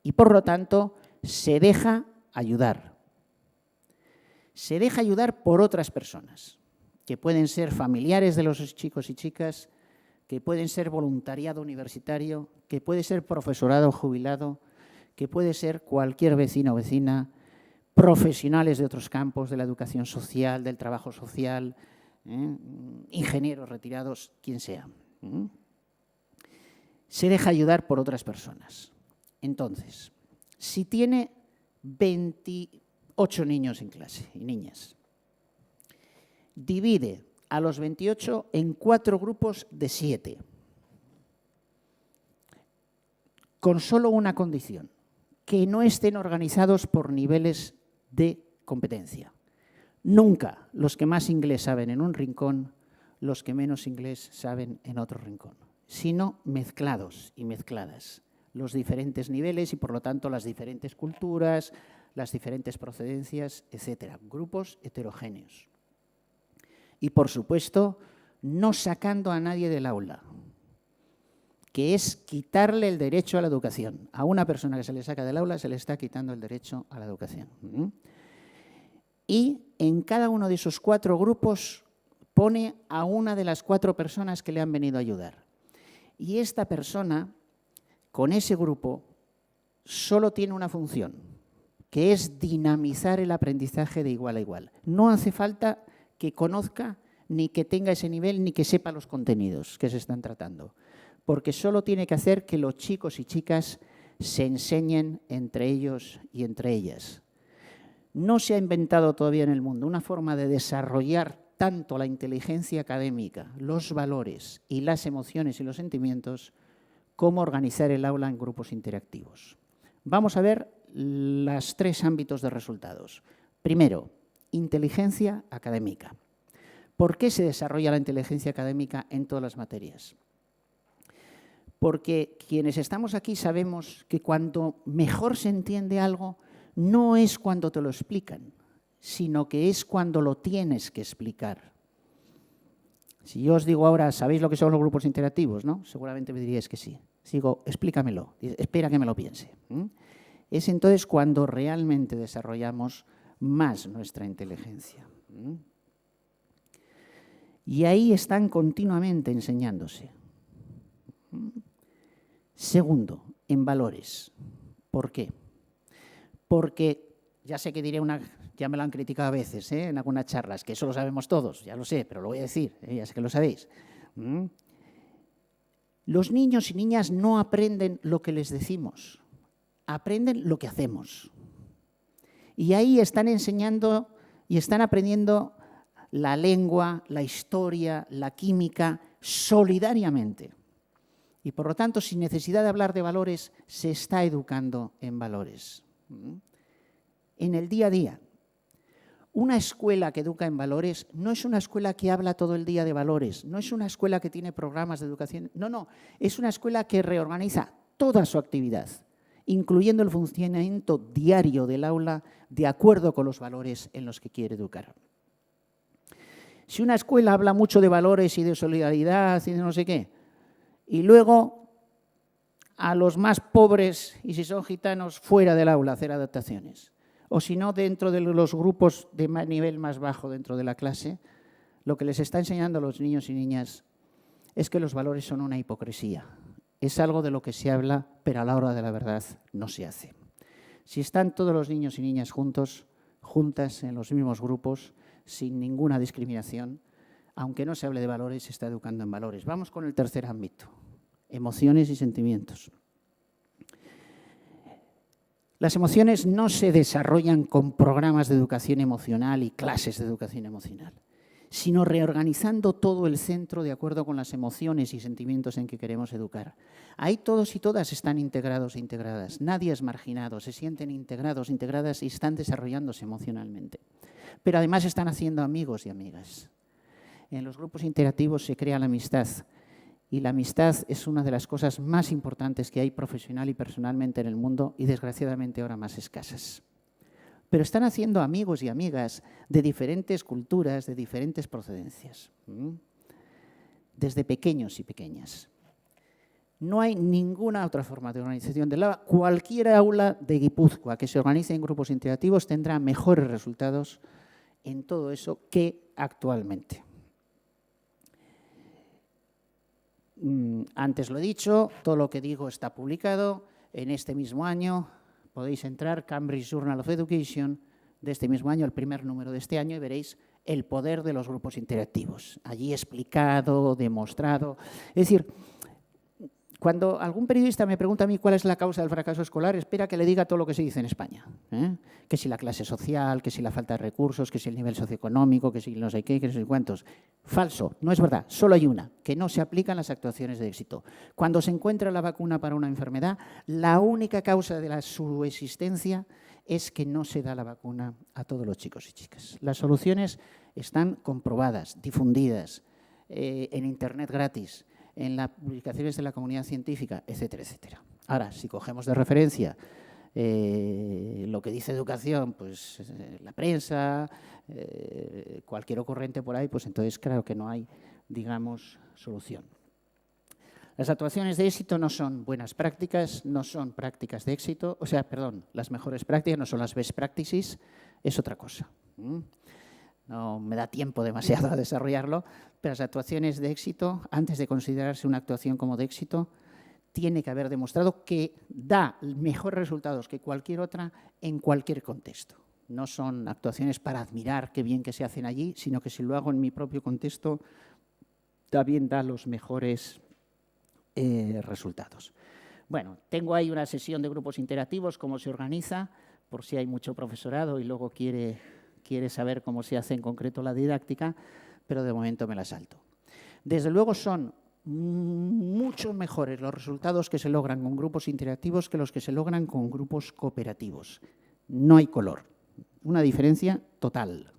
Y por lo tanto, se deja ayudar. Se deja ayudar por otras personas, que pueden ser familiares de los chicos y chicas, que pueden ser voluntariado universitario, que puede ser profesorado jubilado, que puede ser cualquier vecino o vecina, profesionales de otros campos, de la educación social, del trabajo social, ingenieros retirados, quien sea. Se deja ayudar por otras personas. Entonces, si tiene 28 niños en clase y niñas, divide a los 28 en 4 grupos de 7, con solo una condición, que no estén organizados por niveles de competencia. Nunca los que más inglés saben en un rincón, los que menos inglés saben en otro rincón, sino mezclados y mezcladas, los diferentes niveles y, por lo tanto, las diferentes culturas, las diferentes procedencias, etcétera, grupos heterogéneos. Y, por supuesto, no sacando a nadie del aula, que es quitarle el derecho a la educación. A una persona que se le saca del aula se le está quitando el derecho a la educación. Y en cada uno de esos 4 grupos pone a una de las 4 personas que le han venido a ayudar. Y esta persona, con ese grupo, solo tiene una función, que es dinamizar el aprendizaje de igual a igual. No hace falta que conozca, ni que tenga ese nivel, ni que sepa los contenidos que se están tratando, porque solo tiene que hacer que los chicos y chicas se enseñen entre ellos y entre ellas. No se ha inventado todavía en el mundo una forma de desarrollar tanto la inteligencia académica, los valores y las emociones y los sentimientos, como organizar el aula en grupos interactivos. Vamos a ver los 3 ámbitos de resultados. Primero, inteligencia académica. ¿Por qué se desarrolla la inteligencia académica en todas las materias? Porque quienes estamos aquí sabemos que cuanto mejor se entiende algo, no es cuando te lo explican, sino que es cuando lo tienes que explicar. Si yo os digo ahora, ¿sabéis lo que son los grupos interactivos, no? Seguramente me diríais que sí. Digo, explícamelo, espera que me lo piense. Es entonces cuando realmente desarrollamos más nuestra inteligencia. Y ahí están continuamente enseñándose. Segundo, en valores. ¿Por qué? Porque, ya sé que diré ya me lo han criticado a veces en algunas charlas, que eso lo sabemos todos, ya lo sé, pero lo voy a decir, ya sé que lo sabéis. Los niños y niñas no aprenden lo que les decimos, aprenden lo que hacemos. Y ahí están enseñando y están aprendiendo la lengua, la historia, la química, solidariamente. Y por lo tanto, sin necesidad de hablar de valores, se está educando en valores. En el día a día. Una escuela que educa en valores no es una escuela que habla todo el día de valores, no es una escuela que tiene programas de educación, no, es una escuela que reorganiza toda su actividad, incluyendo el funcionamiento diario del aula de acuerdo con los valores en los que quiere educar. Si una escuela habla mucho de valores y de solidaridad y de no sé qué, y luego a los más pobres, y si son gitanos, fuera del aula hacer adaptaciones, o si no, dentro de los grupos de nivel más bajo dentro de la clase, lo que les está enseñando a los niños y niñas es que los valores son una hipocresía. Es algo de lo que se habla, pero a la hora de la verdad no se hace. Si están todos los niños y niñas juntas en los mismos grupos, sin ninguna discriminación, aunque no se hable de valores, se está educando en valores. Vamos con el tercer ámbito, emociones y sentimientos. Las emociones no se desarrollan con programas de educación emocional y clases de educación emocional, sino reorganizando todo el centro de acuerdo con las emociones y sentimientos en que queremos educar. Ahí todos y todas están integrados e integradas. Nadie es marginado, se sienten integrados, integradas y están desarrollándose emocionalmente. Pero además están haciendo amigos y amigas. En los grupos interactivos se crea la amistad. Y la amistad es una de las cosas más importantes que hay profesional y personalmente en el mundo y desgraciadamente ahora más escasas. Pero están haciendo amigos y amigas de diferentes culturas, de diferentes procedencias, desde pequeños y pequeñas. No hay ninguna otra forma de organización del aula. Cualquier aula de Guipúzcoa que se organice en grupos interactivos tendrá mejores resultados en todo eso que actualmente. Antes lo he dicho, todo lo que digo está publicado. En este mismo año podéis entrar, Cambridge Journal of Education, de este mismo año, el primer número de este año, y veréis el poder de los grupos interactivos. Allí explicado, demostrado. Es decir, cuando algún periodista me pregunta a mí cuál es la causa del fracaso escolar, espera que le diga todo lo que se dice en España. Que si la clase social, que si la falta de recursos, que si el nivel socioeconómico, que si no sé qué, que no sé cuántos. Falso, no es verdad. Solo hay una, que no se aplican las actuaciones de éxito. Cuando se encuentra la vacuna para una enfermedad, la única causa de su existencia es que no se da la vacuna a todos los chicos y chicas. Las soluciones están comprobadas, difundidas, en Internet gratis, en las publicaciones de la comunidad científica, etcétera, etcétera. Ahora, si cogemos de referencia lo que dice educación, pues la prensa, cualquier ocurrente por ahí, pues entonces claro que no hay, digamos, solución. Las actuaciones de éxito no son buenas prácticas, no son prácticas de éxito, las mejores prácticas no son las best practices, es otra cosa. No me da tiempo demasiado a desarrollarlo, pero las actuaciones de éxito, antes de considerarse una actuación como de éxito, tiene que haber demostrado que da mejores resultados que cualquier otra en cualquier contexto. No son actuaciones para admirar qué bien que se hacen allí, sino que si lo hago en mi propio contexto, también da los mejores resultados. Bueno, tengo ahí una sesión de grupos interactivos, cómo se organiza, por si hay mucho profesorado y luego quiere saber cómo se hace en concreto la didáctica, pero de momento me la salto. Desde luego son mucho mejores los resultados que se logran con grupos interactivos que los que se logran con grupos cooperativos. No hay color. Una diferencia total.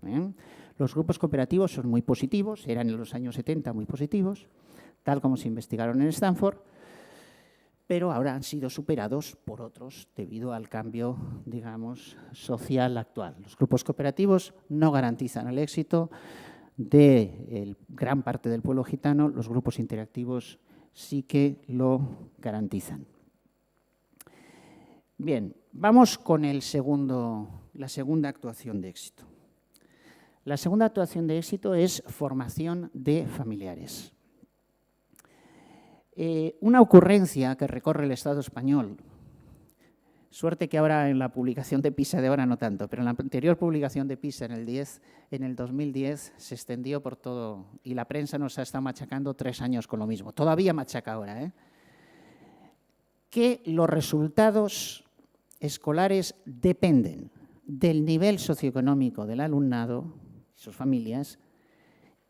Los grupos cooperativos son muy positivos, eran en los años 70 muy positivos, tal como se investigaron en Stanford, pero ahora han sido superados por otros debido al cambio, digamos, social actual. Los grupos cooperativos no garantizan el éxito de gran parte del pueblo gitano, los grupos interactivos sí que lo garantizan. Bien, vamos con la segunda actuación de éxito. La segunda actuación de éxito es formación de familiares. Una ocurrencia que recorre el Estado español, suerte que ahora en la publicación de PISA de ahora no tanto, pero en la anterior publicación de PISA en el 2010 se extendió por todo y la prensa nos ha estado machacando 3 años con lo mismo. Todavía machaca ahora, que los resultados escolares dependen del nivel socioeconómico del alumnado, sus familias,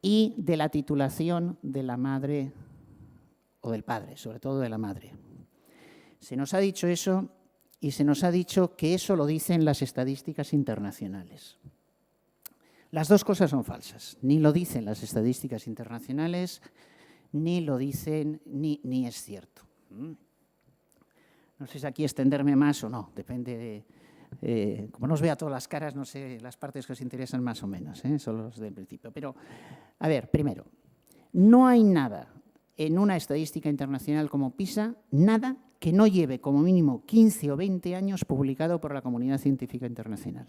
y de la titulación de la madre o del padre, sobre todo de la madre. Se nos ha dicho eso y se nos ha dicho que eso lo dicen las estadísticas internacionales. Las dos cosas son falsas. Ni lo dicen las estadísticas internacionales, ni lo dicen, ni es cierto. No sé si aquí extenderme más o no, depende de… como no os veo a todas las caras, no sé las partes que os interesan más o menos, son los del principio. Pero, a ver, primero, no hay nada en una estadística internacional como PISA, nada que no lleve como mínimo 15 o 20 años publicado por la comunidad científica internacional.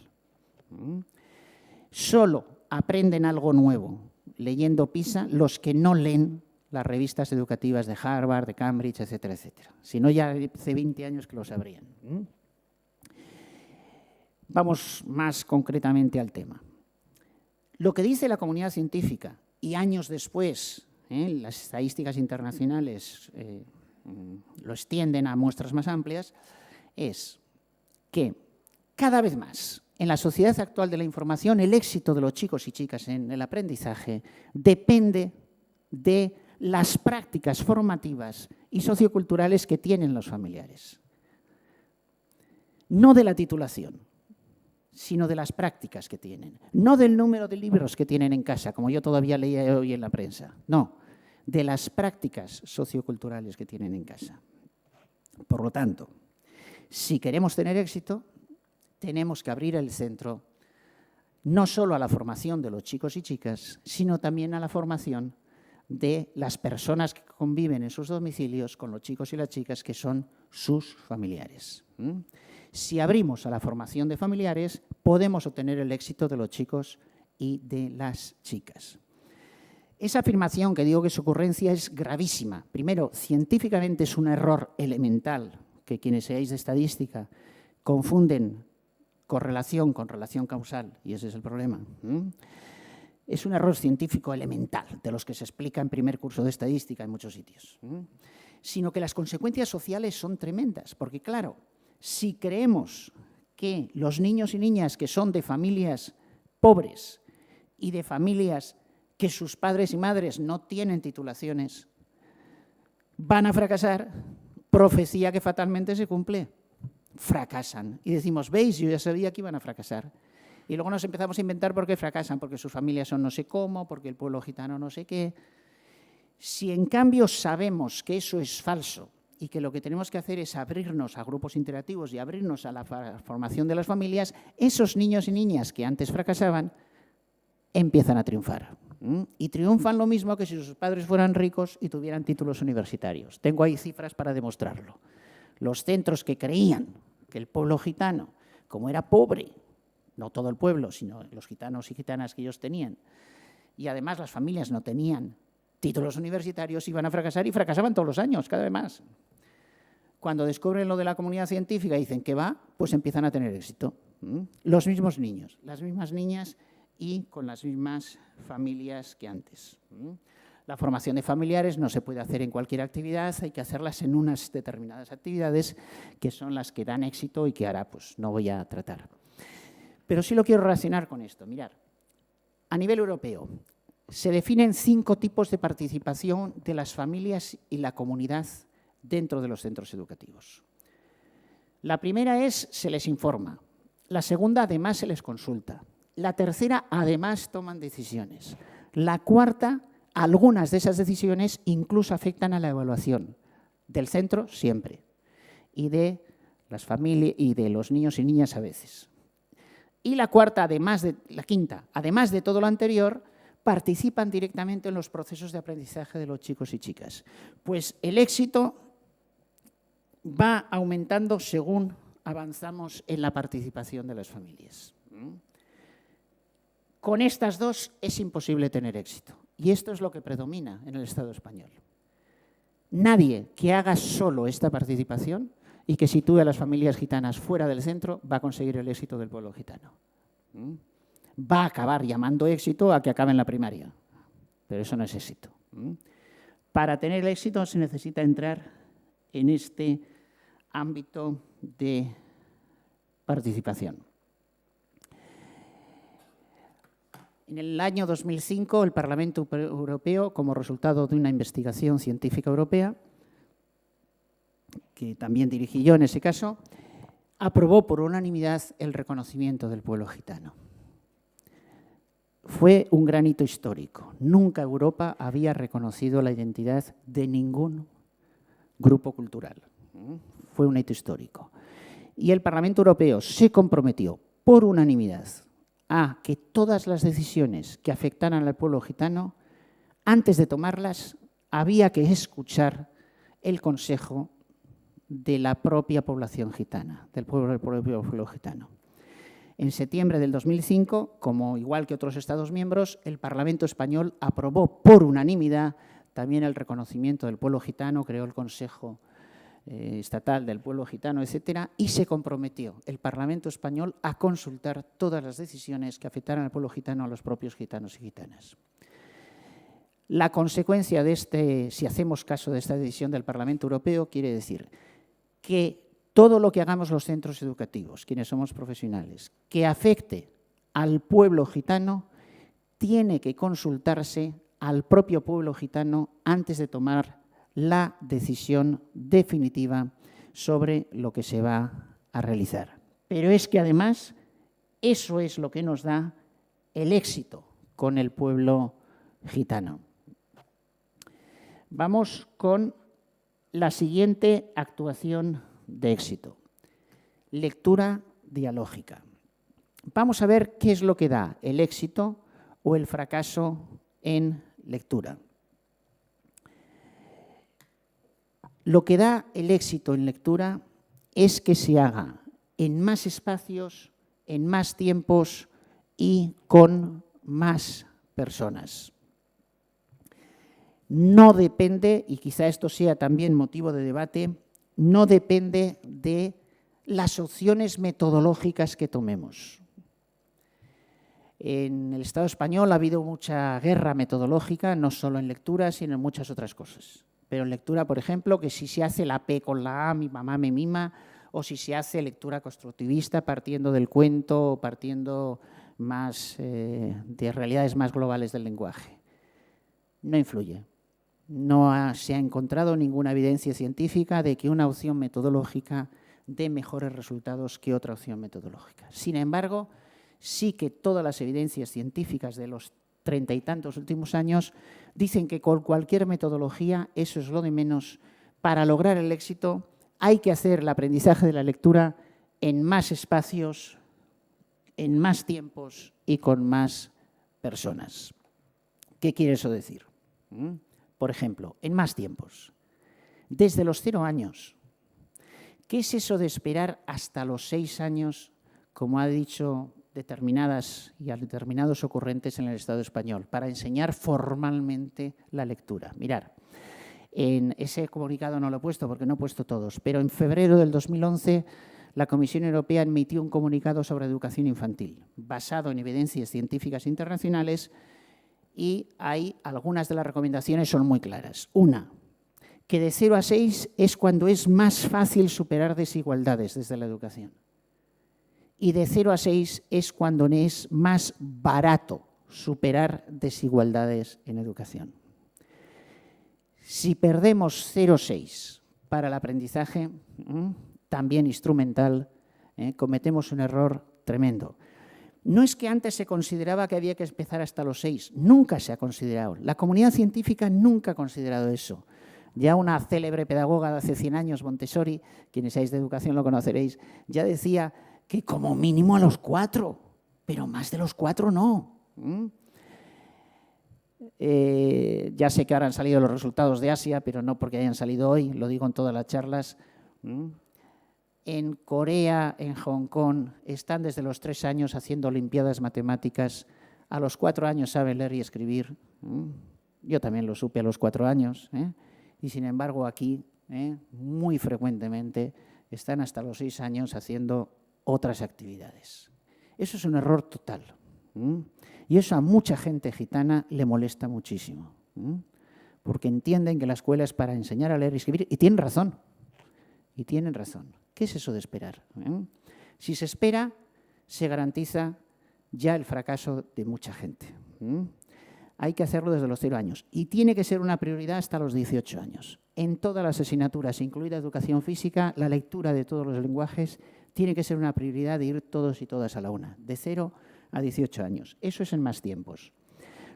Solo aprenden algo nuevo leyendo PISA los que no leen las revistas educativas de Harvard, de Cambridge, etcétera, etcétera. Si no, ya hace 20 años que lo sabrían. Vamos más concretamente al tema. Lo que dice la comunidad científica y años después las estadísticas internacionales lo extienden a muestras más amplias, es que cada vez más en la sociedad actual de la información, el éxito de los chicos y chicas en el aprendizaje depende de las prácticas formativas y socioculturales que tienen los familiares. No de la titulación, sino de las prácticas que tienen. No del número de libros que tienen en casa, como yo todavía leía hoy en la prensa. No, de las prácticas socioculturales que tienen en casa. Por lo tanto, si queremos tener éxito, tenemos que abrir el centro no solo a la formación de los chicos y chicas, sino también a la formación de las personas que conviven en sus domicilios con los chicos y las chicas que son sus familiares. Si abrimos a la formación de familiares, podemos obtener el éxito de los chicos y de las chicas. Esa afirmación que digo que es ocurrencia es gravísima. Primero, científicamente es un error elemental, que quienes seáis de estadística confunden correlación con relación causal, y ese es el problema. Es un error científico elemental, de los que se explica en primer curso de estadística en muchos sitios. Sino que las consecuencias sociales son tremendas, porque claro, si creemos que los niños y niñas que son de familias pobres y de familias que sus padres y madres no tienen titulaciones, van a fracasar, profecía que fatalmente se cumple. Fracasan. Y decimos, veis, yo ya sabía que iban a fracasar. Y luego nos empezamos a inventar por qué fracasan, porque sus familias son no sé cómo, porque el pueblo gitano no sé qué. Si en cambio sabemos que eso es falso y que lo que tenemos que hacer es abrirnos a grupos interactivos y abrirnos a la formación de las familias, esos niños y niñas que antes fracasaban empiezan a triunfar. Y triunfan lo mismo que si sus padres fueran ricos y tuvieran títulos universitarios. Tengo ahí cifras para demostrarlo. Los centros que creían que el pueblo gitano, como era pobre, no todo el pueblo, sino los gitanos y gitanas que ellos tenían, y además las familias no tenían títulos universitarios, iban a fracasar y fracasaban todos los años, cada vez más. Cuando descubren lo de la comunidad científica y dicen que va, pues empiezan a tener éxito. Los mismos niños, las mismas niñas y con las mismas familias que antes. La formación de familiares no se puede hacer en cualquier actividad, hay que hacerlas en unas determinadas actividades que son las que dan éxito y que ahora pues, no voy a tratar. Pero sí lo quiero relacionar con esto. Mirad, a nivel europeo se definen 5 tipos de participación de las familias y la comunidad dentro de los centros educativos. La primera es, se les informa. La segunda, además, se les consulta. La tercera, además, toman decisiones. La cuarta, algunas de esas decisiones incluso afectan a la evaluación del centro siempre y de las familias y de los niños y niñas a veces. Y la cuarta, la quinta, además de todo lo anterior, participan directamente en los procesos de aprendizaje de los chicos y chicas. Pues el éxito va aumentando según avanzamos en la participación de las familias. Con estas dos es imposible tener éxito. Y esto es lo que predomina en el Estado español. Nadie que haga solo esta participación y que sitúe a las familias gitanas fuera del centro va a conseguir el éxito del pueblo gitano. Va a acabar llamando éxito a que acabe en la primaria, pero eso no es éxito. Para tener el éxito se necesita entrar en este ámbito de participación. En el año 2005, el Parlamento Europeo, como resultado de una investigación científica europea, que también dirigí yo en ese caso, aprobó por unanimidad el reconocimiento del pueblo gitano. Fue un gran hito histórico. Nunca Europa había reconocido la identidad de ningún grupo cultural. Fue un hito histórico. Y el Parlamento Europeo se comprometió por unanimidad a que todas las decisiones que afectaran al pueblo gitano, antes de tomarlas, había que escuchar el consejo de la propia población gitana, del propio pueblo gitano. En septiembre del 2005, como igual que otros Estados miembros, el Parlamento español aprobó por unanimidad también el reconocimiento del pueblo gitano, creó el Consejo Estatal del Pueblo Gitano, etcétera, y se comprometió el Parlamento español a consultar todas las decisiones que afectaran al pueblo gitano, a los propios gitanos y gitanas. La consecuencia de si hacemos caso de esta decisión del Parlamento Europeo, quiere decir que todo lo que hagamos los centros educativos, quienes somos profesionales, que afecte al pueblo gitano, tiene que consultarse al propio pueblo gitano antes de tomar la decisión definitiva sobre lo que se va a realizar. Pero es que además eso es lo que nos da el éxito con el pueblo gitano. Vamos con la siguiente actuación de éxito. Lectura dialógica. Vamos a ver qué es lo que da el éxito o el fracaso en lectura. Lo que da el éxito en lectura es que se haga en más espacios, en más tiempos y con más personas. No depende, y quizá esto sea también motivo de debate, no depende de las opciones metodológicas que tomemos. En el Estado español ha habido mucha guerra metodológica, no solo en lectura, sino en muchas otras cosas. Pero en lectura, por ejemplo, que si se hace la P con la A, mi mamá me mima, o si se hace lectura constructivista partiendo del cuento o partiendo más de realidades más globales del lenguaje. No influye. No se ha encontrado ninguna evidencia científica de que una opción metodológica dé mejores resultados que otra opción metodológica. Sin embargo, sí que todas las evidencias científicas de los 30 y tantos últimos años dicen que con cualquier metodología, eso es lo de menos, para lograr el éxito hay que hacer el aprendizaje de la lectura en más espacios, en más tiempos y con más personas. ¿Qué quiere eso decir? Por ejemplo, en más tiempos. Desde los 0 años. ¿Qué es eso de esperar hasta los 6 años, como ha dicho determinadas y a determinados ocurrentes en el Estado español, para enseñar formalmente la lectura? Mirar, en ese comunicado no lo he puesto porque no he puesto todos, pero en febrero del 2011 la Comisión Europea emitió un comunicado sobre educación infantil, basado en evidencias científicas internacionales, y ahí algunas de las recomendaciones son muy claras. Una, que de 0 a 6 es cuando es más fácil superar desigualdades desde la educación. Y de 0 a 6 es cuando es más barato superar desigualdades en educación. Si perdemos 0,6 para el aprendizaje, también instrumental, cometemos un error tremendo. No es que antes se consideraba que había que empezar hasta los 6, nunca se ha considerado. La comunidad científica nunca ha considerado eso. Ya una célebre pedagoga de hace 100 años, Montessori, quienes seáis de educación lo conoceréis, ya decía que como mínimo a los 4, pero más de los 4 no. Ya sé que ahora han salido los resultados de Asia, pero no porque hayan salido hoy, lo digo en todas las charlas. En Corea, en Hong Kong, están desde los 3 años haciendo olimpiadas matemáticas. A los 4 años saben leer y escribir. Yo también lo supe a los 4 años. Y sin embargo aquí, muy frecuentemente, están hasta los 6 años haciendo otras actividades. Eso es un error total. Y eso a mucha gente gitana le molesta muchísimo. Porque entienden que la escuela es para enseñar a leer y escribir. Y tienen razón. Y tienen razón. ¿Qué es eso de esperar? Si se espera, se garantiza ya el fracaso de mucha gente. Hay que hacerlo desde los 0 años. Y tiene que ser una prioridad hasta los 18 años. En todas las asignaturas, incluida educación física, la lectura de todos los lenguajes tiene que ser una prioridad de ir todos y todas a la una, de 0 a 18 años. Eso es en más tiempos.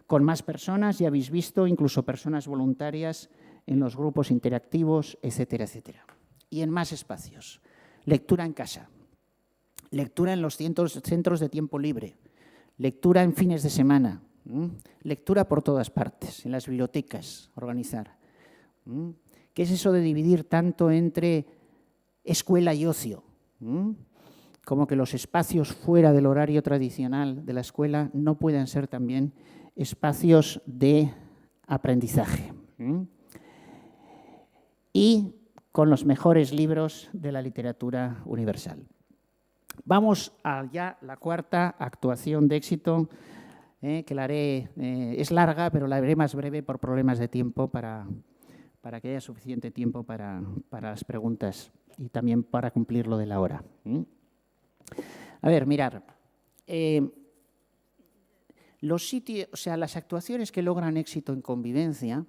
Con más personas, ya habéis visto, incluso personas voluntarias en los grupos interactivos, etcétera, etcétera. Y en más espacios. Lectura en casa, lectura en los centros de tiempo libre, lectura en fines de semana, lectura por todas partes, en las bibliotecas, organizar. ¿Qué es eso de dividir tanto entre escuela y ocio? Como que los espacios fuera del horario tradicional de la escuela no puedan ser también espacios de aprendizaje. Y con los mejores libros de la literatura universal. Vamos a ya la cuarta actuación de éxito, que la haré, es larga, pero la haré más breve por problemas de tiempo para que haya suficiente tiempo para las preguntas. y también para cumplir lo de la hora. A ver, mirar. Los sitios, o sea, las actuaciones que logran éxito en convivencia,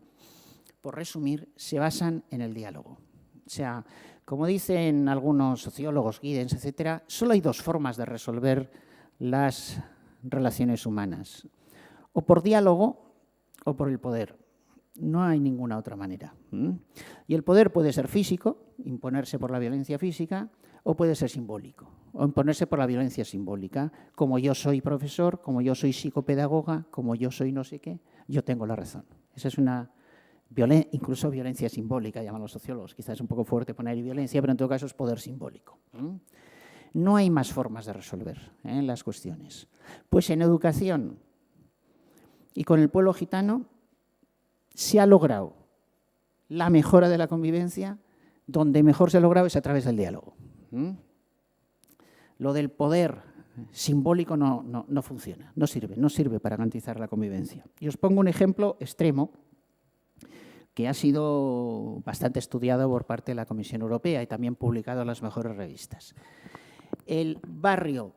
por resumir, se basan en el diálogo. O sea, como dicen algunos sociólogos, Giddens, etcétera, solo hay dos formas de resolver las relaciones humanas, o por diálogo o por el poder. No hay ninguna otra manera. Y el poder puede ser físico, imponerse por la violencia física, o puede ser simbólico, o imponerse por la violencia simbólica. Como yo soy profesor, como yo soy psicopedagoga, como yo soy no sé qué, yo tengo la razón. Esa es una incluso violencia simbólica, llaman los sociólogos. Quizás es un poco fuerte poner violencia, pero en todo caso es poder simbólico. No hay más formas de resolver las cuestiones. Pues en educación y con el pueblo gitano se ha logrado la mejora de la convivencia. Donde mejor se ha logrado es a través del diálogo. Lo del poder simbólico no funciona, no sirve para garantizar la convivencia. Y os pongo un ejemplo extremo que ha sido bastante estudiado por parte de la Comisión Europea y también publicado en las mejores revistas. El barrio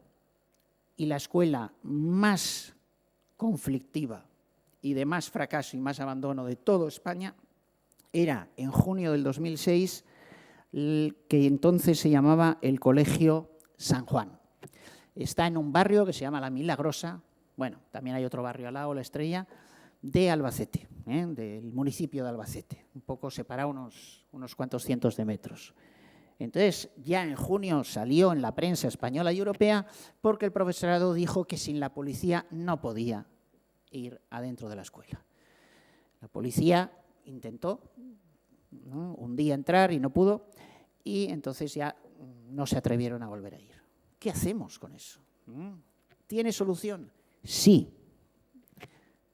y la escuela más conflictiva y de más fracaso y más abandono de toda España era, en junio del 2006, que entonces se llamaba el Colegio San Juan. Está en un barrio que se llama La Milagrosa, bueno, también hay otro barrio al lado, La Estrella, de Albacete, del municipio de Albacete, un poco separado unos cuantos cientos de metros. Entonces, ya en junio salió en la prensa española y europea porque el profesorado dijo que sin la policía no podía ir adentro de la escuela. La policía intentó, ¿no?, un día entrar y no pudo, y entonces ya no se atrevieron a volver a ir. ¿Qué hacemos con eso? ¿Tiene solución? Sí.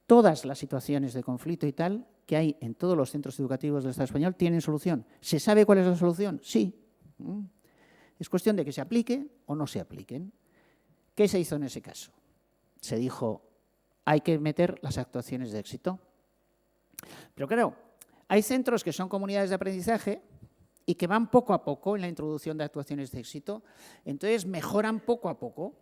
Todas las situaciones de conflicto y tal que hay en todos los centros educativos del Estado español tienen solución. ¿Se sabe cuál es la solución? Sí. Es cuestión de que se aplique o no se apliquen. ¿Qué se hizo en ese caso? Se dijo, hay que meter las actuaciones de éxito. Pero claro, hay centros que son comunidades de aprendizaje y que van poco a poco en la introducción de actuaciones de éxito, entonces mejoran poco a poco.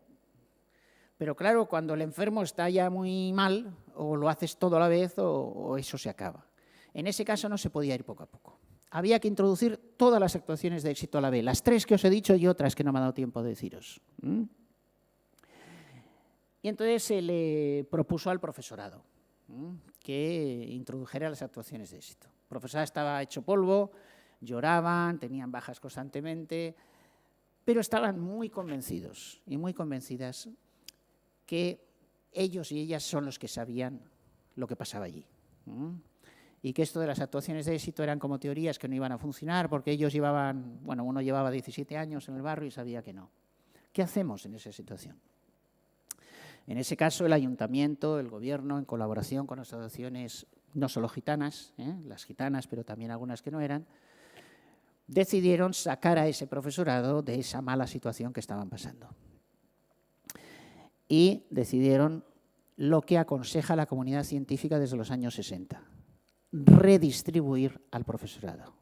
Pero claro, cuando el enfermo está ya muy mal, o lo haces todo a la vez o eso se acaba. En ese caso no se podía ir poco a poco. Había que introducir todas las actuaciones de éxito a la vez, las 3 que os he dicho y otras que no me ha dado tiempo de deciros. Y entonces se le propuso al profesorado que introdujera las actuaciones de éxito. El profesorado estaba hecho polvo, lloraban, tenían bajas constantemente, pero estaban muy convencidos y muy convencidas que ellos y ellas son los que sabían lo que pasaba allí. Y que esto de las actuaciones de éxito eran como teorías que no iban a funcionar porque ellos llevaban, bueno, uno llevaba 17 años en el barrio y sabía que no. ¿Qué hacemos en esa situación? En ese caso, el ayuntamiento, el gobierno, en colaboración con las asociaciones no solo gitanas, las gitanas, pero también algunas que no eran, decidieron sacar a ese profesorado de esa mala situación que estaban pasando. Y decidieron lo que aconseja la comunidad científica desde los años 60, redistribuir al profesorado.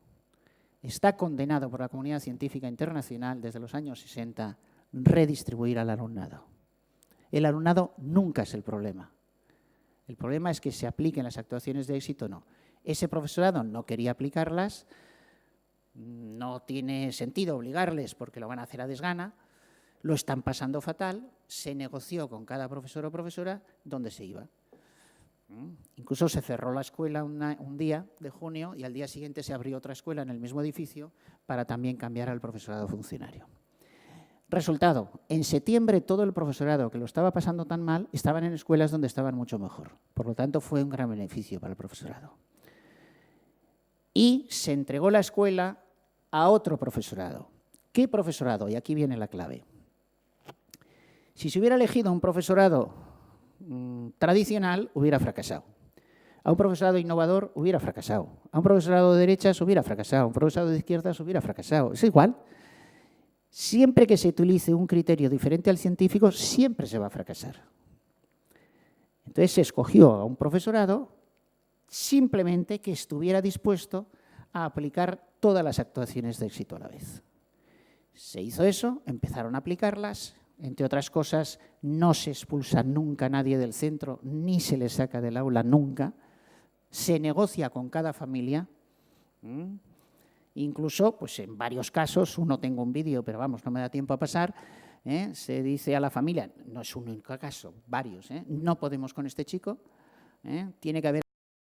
Está condenado por la comunidad científica internacional desde los años 60 redistribuir al alumnado. El alumnado nunca es el problema. El problema es que se apliquen las actuaciones de éxito o no. Ese profesorado no quería aplicarlas, no tiene sentido obligarles porque lo van a hacer a desgana, lo están pasando fatal, se negoció con cada profesor o profesora dónde se iba. Incluso se cerró la escuela un día de junio y al día siguiente se abrió otra escuela en el mismo edificio para también cambiar al profesorado funcionario. Resultado, en septiembre todo el profesorado que lo estaba pasando tan mal estaban en escuelas donde estaban mucho mejor. Por lo tanto, fue un gran beneficio para el profesorado. Y se entregó la escuela a otro profesorado. ¿Qué profesorado? Y aquí viene la clave. Si se hubiera elegido un profesorado tradicional, hubiera fracasado. A un profesorado innovador, hubiera fracasado. A un profesorado de derechas, hubiera fracasado. A un profesorado de izquierdas, hubiera fracasado. Es igual. Siempre que se utilice un criterio diferente al científico, siempre se va a fracasar. Entonces se escogió a un profesorado simplemente que estuviera dispuesto a aplicar todas las actuaciones de éxito a la vez. Se hizo eso, empezaron a aplicarlas. Entre otras cosas, no se expulsa nunca a nadie del centro, ni se le saca del aula nunca. Se negocia con cada familia. Incluso, pues en varios casos, uno tengo un vídeo, pero vamos, no me da tiempo a pasar, se dice a la familia, no es un único caso, varios, no podemos con este chico, tiene que haber